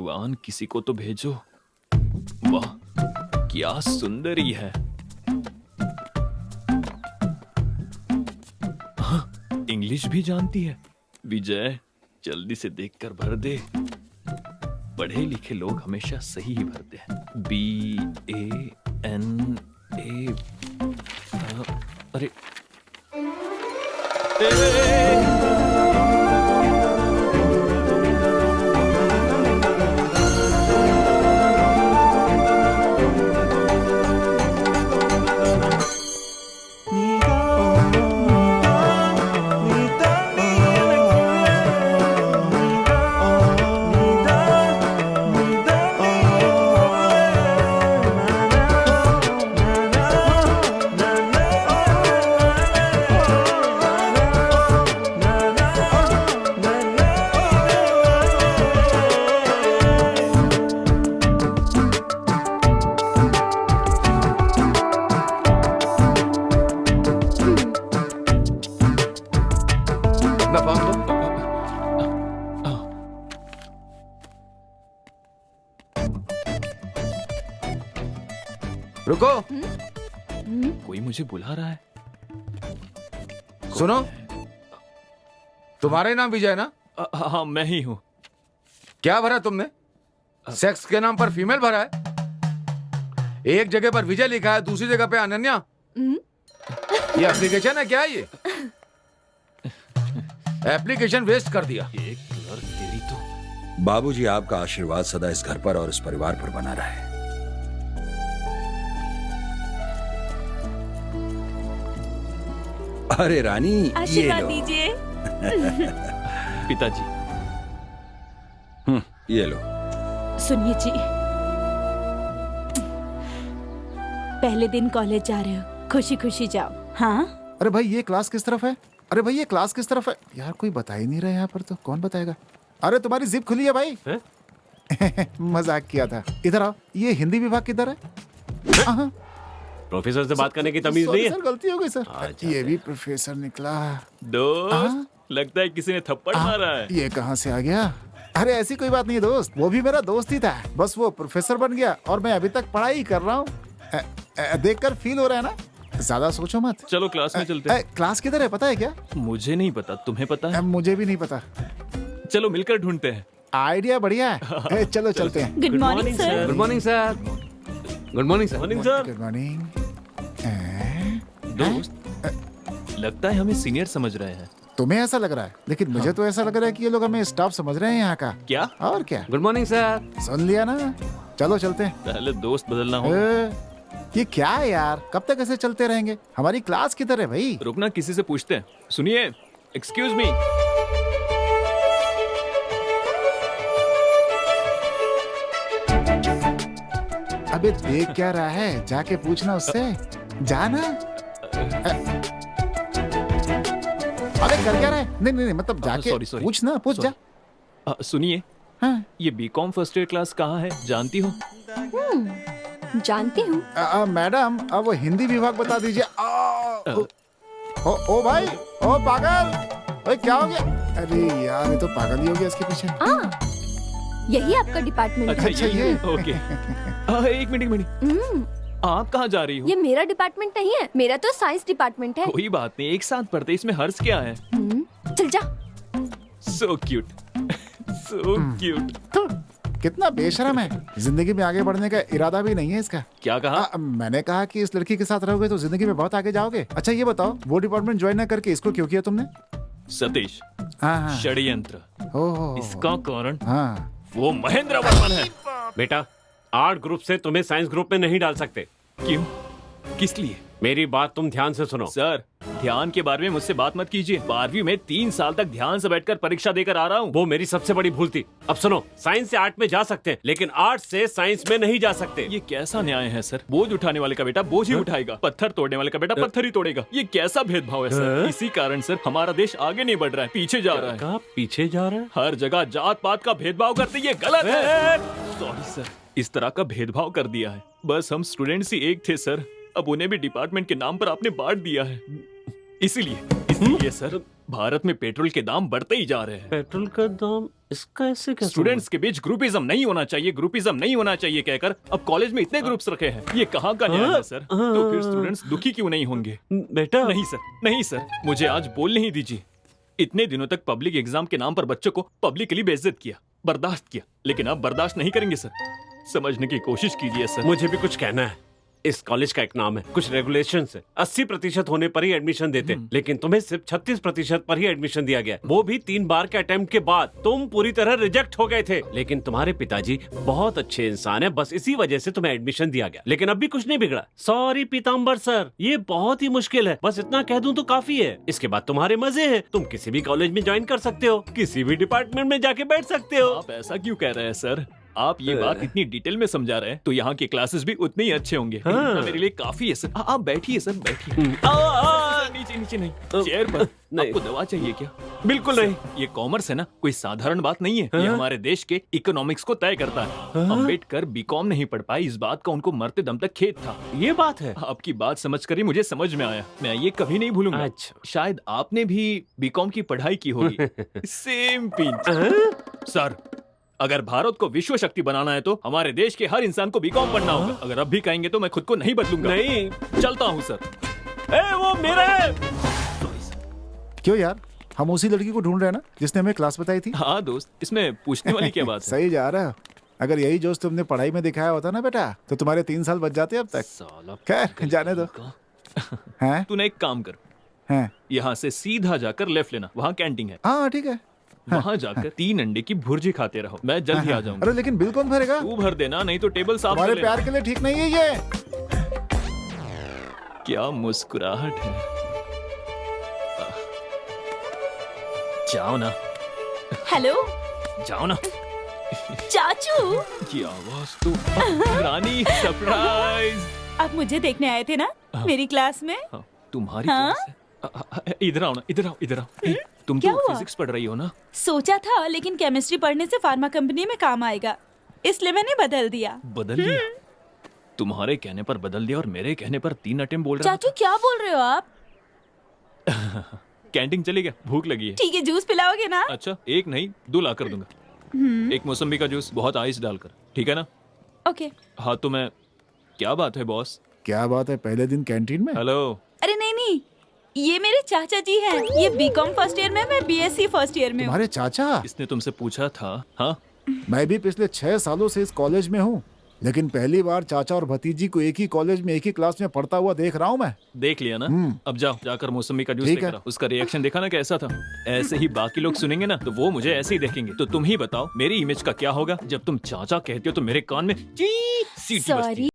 भगवान किसी को तो भेजो। वाह क्या सुंदरी है। हाँ, इंग्लिश भी जानती है। विजय जल्दी से देखकर भर दे। पढ़े लिखे लोग हमेशा सही ही भरते हैं। BANA। अरे अपना फॉर्म दो। रुको, कोई मुझे बुला रहा है। सुनो, तुम्हारे नाम विजय ना? हाँ मैं ही हूँ। क्या भरा तुमने? सेक्स के नाम पर फीमेल भरा है। एक जगह पर विजय लिखा है, दूसरी जगह पे अनन्या। ये एप्लीकेशन है क्या? ये एप्लीकेशन वेस्ट कर दिया। एक क्लर्क तेरी तो। बाबूजी, आपका आशीर्वाद सदा इस घर पर और इस परिवार पर बना रहे। अरे रानी, ये आशीर्वाद लो। दीजिए। पिताजी ये लो। सुनिए जी, पहले दिन कॉलेज जा रहे हो, खुशी खुशी जाओ। हाँ अरे भाई ये क्लास किस तरफ है? अरे भाई ये क्लास किस तरफ है? यार कोई बता ही नहीं रहा यहाँ पर, तो कौन बताएगा? अरे तुम्हारी जिप खुली है भाई। मजाक किया था। इधर आओ। ये हिंदी विभाग किधर है? हाँ। प्रोफेसर से बात करने की तमीज सॉरी नहीं है। सर, गलती हो गई सर। ये भी प्रोफेसर निकला। दोस्त, लगता है किसी ने थप्पड़ मारा है। ये कहाँ से आ गया? अरे ऐसी कोई बात नहीं है दोस्त, वो भी मेरा दोस्त ही था। बस वो प्रोफेसर बन गया और मैं अभी तक पढ़ाई कर रहा हूँ। देखकर फील हो रहा है ना? ज्यादा सोचो मत। चलो क्लास में चलते हैं। क्लास किधर है पता है क्या? मुझे नहीं पता, तुम्हें पता है? मुझे भी नहीं पता। चलो मिलकर ढूंढते हैं। आइडिया बढ़िया है। चलो चलते हैं। Good morning sir. Good morning sir. Good morning sir. Morning sir. Good morning. दोस्त, लगता है हमें सीनियर समझ रहे हैं। तुम्हें ऐसा लग रहा है, लेकिन मुझे तो ऐसा लग रहा है कि ये लोग हमें स्टाफ समझ रहे हैं यहाँ का। क्या? और क्या? Good morning sir. सुन लिया ना? चलो चलते हैं। पहले दोस्त बदलना होगा। ये क्या है यार? कब तक ऐसे चलते रहेंगे? हमारी क्लास किधर है भाई? रुकना, किसी से पूछते हैं। सुनिए, एक्सक्यूज मी। अबे देख क्या रहा है? जाके पूछना उससे। जाना। अबे कर क्या रहा है? नहीं नहीं नहीं, मतलब जाके sorry. पूछना। पूछ जा। सुनिए, हाँ। ये बीकॉम फर्स्ट ईयर क्लास कहाँ है, जानती हो? जानती हूँ। मैडम, अब वो हिंदी विभाग बता दीजिए। ओ भाई, ओ पागल, ओए क्या हो गया? अरे यार, ये तो पागल ही हो गया इसके पीछे। यही आपका डिपार्टमेंट है? अच्छा, ये। ओके। एक मिनट। आप कहाँ जा रही हो? ये मेरा डिपार्टमेंट नहीं है, मेरा तो साइंस डिपार्टमेंट है। कोई बात नहीं, एक साथ पढ़ते, इसमें हर्ष क्या है? चल जा। So cute, so cute. कितना बेशरम है। जिंदगी में आगे बढ़ने का इरादा भी नहीं है इसका। क्या कहा? मैंने कहा कि इस लड़की के साथ रहोगे तो जिंदगी में बहुत आगे जाओगे। अच्छा ये बताओ, वो डिपार्टमेंट ज्वाइन न करके इसको क्यों किया तुमने? सतीश, हाँ। षड्यंत्र। ओह। इसका कारण हाँ। वो महेंद्र वर्मन है। बेटा, आर्ट ग्रुप से तुम्हें साइंस ग्रुप में नहीं डाल सकते। क्यों? किस लिए? मेरी बात तुम ध्यान से सुनो। सर, ध्यान के बारे में मुझसे बात मत कीजिए। 12वीं में 3 साल तक ध्यान से बैठकर परीक्षा देकर आ रहा हूँ। वो मेरी सबसे बड़ी भूल थी। अब सुनो, साइंस से आर्ट में जा सकते हैं, लेकिन आर्ट से साइंस में नहीं जा सकते। ये कैसा न्याय है सर? बोझ उठाने वाले का बेटा बोझ ही उठाएगा, पत्थर तोड़ने वाले का बेटा पत्थर ही तोड़ेगा। ये कैसा भेदभाव है सर? इसी कारण सर हमारा देश आगे नहीं बढ़ रहा है, पीछे जा रहा है। कहाँ पीछे जा रहा है? हर जगह जात पात का भेदभाव करते, ये गलत है। सॉरी सर, इस तरह का भेदभाव कर दिया है। बस हम स्टूडेंट्स ही एक थे सर, अब उन्हें भी डिपार्टमेंट के नाम पर आपने बांट दिया है। इसीलिए सर, भारत में पेट्रोल के दाम बढ़ते ही जा रहे हैं। पेट्रोल का दाम? इसका ऐसे कैसे स्टूडेंट्स के बीच ग्रुपिज्म नहीं होना चाहिए, ग्रुपिज्म नहीं होना चाहिए कहकर अब कॉलेज में इतने ग्रुप्स रखे हैं। ये कहाँ का न्याय है सर? तो फिर स्टूडेंट्स दुखी क्यों नहीं होंगे? हुआ? बेटा नहीं सर, नहीं सर, मुझे आज बोलने ही दीजिए। इतने दिनों तक पब्लिक एग्जाम के नाम पर बच्चों को पब्लिकली बेइज्जत किया, बर्दाश्त किया, लेकिन अब बर्दाश्त नहीं करेंगे सर। समझने की कोशिश कीजिए सर। मुझे भी कुछ कहना है। इस कॉलेज का एक नाम है, कुछ रेगुलेशन है। 80% होने पर ही एडमिशन देते, लेकिन तुम्हें सिर्फ 36% पर ही एडमिशन दिया गया, वो भी 3 बार के अटेम्प्ट के बाद। तुम पूरी तरह रिजेक्ट हो गए थे, लेकिन तुम्हारे पिताजी बहुत अच्छे इंसान है, बस इसी वजह से तुम्हें एडमिशन दिया गया। लेकिन अब भी कुछ नहीं बिगड़ा। सॉरी पीताम्बर सर, ये बहुत ही मुश्किल है, बस इतना कह दूं तो काफी है। इसके बाद तुम्हारे मजे हैं, तुम किसी भी कॉलेज में ज्वाइन कर सकते हो, किसी भी डिपार्टमेंट में जाके बैठ सकते हो। आप ऐसा क्यों कह रहे हैं सर? आप ये बात इतनी डिटेल में समझा रहे हैं तो यहाँ के क्लासेस भी उतने ही अच्छे होंगे। इतना मेरे लिए काफी है सर। आप बैठिए सर, बैठिए। नीचे नीचे नहीं, चेयर पर। नहीं। आपको दवा चाहिए क्या? बिल्कुल नहीं। ये कॉमर्स है ना, कोई साधारण बात नहीं है। ये हमारे देश के इकोनॉमिक्स को तय करता है। अम्बेडकर बीकॉम नहीं पढ़ पाए, इस बात का उनको मरते दम तक खेद था। ये बात है। आपकी बात समझकर ही मुझे समझ में आया, मैं ये कभी नहीं भूलूंगा। अच्छा। शायद आपने भी बीकॉम की पढ़ाई की होगी। Same pinch. सर, अगर भारत को विश्व शक्ति बनाना है तो हमारे देश के हर इंसान को बीकॉम पढ़ना होगा। अगर अब भी कहेंगे तो मैं खुद को नहीं बदलूंगा। नहीं। चलता हूँ सर। ए, वो मेरा है। क्यों यार, हम उसी लड़की को ढूंढ रहे हैं ना जिसने हमें क्लास बताई थी। हाँ दोस्त, इसमें पूछने वाली क्या बात है? सही जा रहा है। अगर यही जोश तुमने पढ़ाई में दिखाया होता ना बेटा, तो तुम्हारे 3 साल बच जाते अब तक। साला खैर जाने दो। हैं तूने एक काम कर, हैं यहाँ से सीधा जाकर लेफ्ट लेना, वहाँ कैंटीन है। हाँ ठीक है। वहाँ जाकर 3 अंडे की भुर्जी खाते रहो, मैं जल्द ही आ जाऊंगा। अरे लेकिन बिल कौन भरेगा? तू भर देना, नहीं तो टेबल साफ कर तुम्हारे लेना। प्यार के लिए ठीक नहीं है ये। क्या मुस्कुराहट है। जाओ ना, हेलो जाओ ना। चाचू, की आवाज तो रानी, सरप्राइज। आप मुझे देखने आए थे ना मेरी क्लास में? हाँ, तुम्हारी हाँ? क्लास है? इधर आओ ना, इधर आओ, इधर आओ। ए, तुम क्या तो हुआ? फिजिक्स पढ़ रही हो ना? सोचा था, लेकिन केमिस्ट्री पढ़ने से फार्मा कंपनी में काम आएगा, इसलिए मैंने बदल दिया। बदल दिया? तुम्हारे कहने पर बदल दिया और मेरे कहने पर 3 अटेम्प्ट बोल रहा चाचू क्या बोल रहे हो आप? था। कैंटीन चली गया, भूख लगी है। ठीक है, जूस पिलाओगे ना? अच्छा, एक नहीं 2 ला कर दूंगा। एक मौसम्बी का जूस, बहुत आइस डालकर, ठीक है ना? ओके। हाँ तो मैं, क्या बात है बॉस? क्या बात है, पहले दिन कैंटीन में? हेलो। अरे नहीं नहीं, ये मेरे चाचा जी हैं। ये बीकॉम फर्स्ट ईयर में, मैं बीएससी फर्स्ट ईयर में हूँ। तुम्हारे चाचा? इसने तुमसे पूछा था? हाँ, मैं भी पिछले 6 सालों से इस कॉलेज में हूँ, लेकिन पहली बार चाचा और भतीजी को एक ही कॉलेज में एक ही क्लास में पढ़ता हुआ देख रहा हूँ मैं। देख लिया ना? अब जाओ, जाकर मौसम्बी का जूस ठीक लेकर है। आओ। उसका रिएक्शन देखा ना कैसा था? ऐसे ही बाकी लोग सुनेंगे ना तो वो मुझे ऐसे ही देखेंगे। तो तुम ही बताओ मेरी इमेज का क्या होगा जब तुम चाचा कहते हो तो मेरे कान में ची सीटी बजती है। सॉरी।